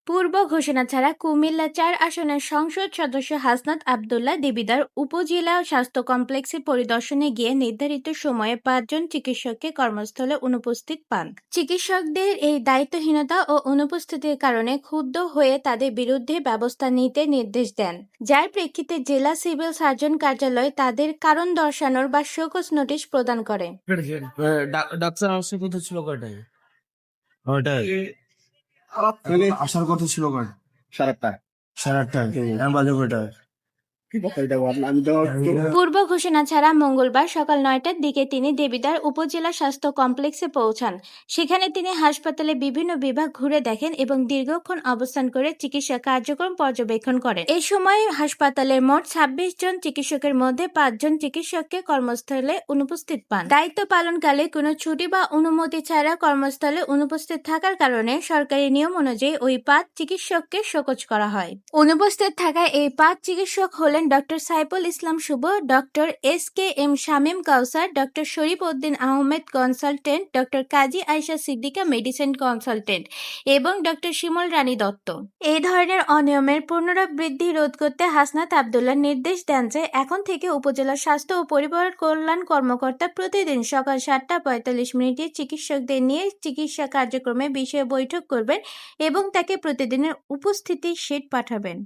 পূর্ব ঘোষণা ছাড়া কুমিল্লা ৪ আসনের সংসদ সদস্য হাসনাত আবদুল্লাহ দেবিদ্বার উপজেলা স্বাস্থ্য কমপ্লেক্সে পরিদর্শনে গিয়ে নির্ধারিত সময়ে ৫ জন চিকিৎসককে কর্মস্থলে অনুপস্থিত পান। চিকিৎসকদের এই দায়িত্বহীনতা ও অনুপস্থিতির কারণে ক্ষুব্ধ হয়ে তাদের বিরুদ্ধে ব্যবস্থা নিতে নির্দেশ দেন, যার প্রেক্ষিতে জেলা সিভিল সার্জন কার্যালয় তাদের কারণ দর্শানোর বা শোকজ নোটিশ প্রদান করে। ডাক্তার আসছে কথা ছিল কয়টায়? ওটাই আসার কথা ছিল কয়? 8:30 8:30 বাজে কয়টায়? পূর্ব ঘোষণা ছাড়া মঙ্গলবার সকাল ৯টার দিকে তিনি দেবিদ্বার উপজেলা স্বাস্থ্য কমপ্লেক্সে পৌঁছান। সেখানে তিনি হাসপাতালে বিভিন্ন বিভাগ ঘুরে দেখেন এবং দীর্ঘক্ষণ অবস্থান করে চিকিৎসা কার্যক্রম পর্যবেক্ষণ করেন। এই সময় হাসপাতালের মোট ২৬ জন চিকিৎসকের মধ্যে ৫ জন চিকিৎসককে কর্মস্থলে অনুপস্থিত পান। দায়িত্ব পালনকালে কোনো ছুটি বা অনুমতি ছাড়া কর্মস্থলে অনুপস্থিত থাকার কারণে সরকারি নিয়ম অনুযায়ী ওই ৫ চিকিৎসককে শোকজ করা হয়। অনুপস্থিত থাকা এই ৫ চিকিৎসক হলেন ডক্টর সাইফুল ইসলাম শুভ, ডক্টর SKM শামীম কাউসার, ডক্টর শরীফ উদ্দিন আহমেদ কনসালটেন্ট, ডক্টর কাজী আয়েশা সিদ্দিকা মেডিসিন কনসালটেন্ট এবং ডক্টর শিমুল রানী দত্ত। এই ধরনের অনিয়মের পুনরাবৃত্তি রোধ করতে হাসনাত আবদুল্লাহ নির্দেশ দেন যে এখন থেকে উপজেলা স্বাস্থ্য ও পরিবার কল্যাণ কর্মকর্তা প্রতিদিন সকাল ৭:৪৫ চিকিৎসকদের নিয়ে চিকিৎসা কার্যক্রমের বিষয়ে বৈঠক করবেন এবং তাকে প্রতিদিনের উপস্থিতি শীট পাঠাবেন।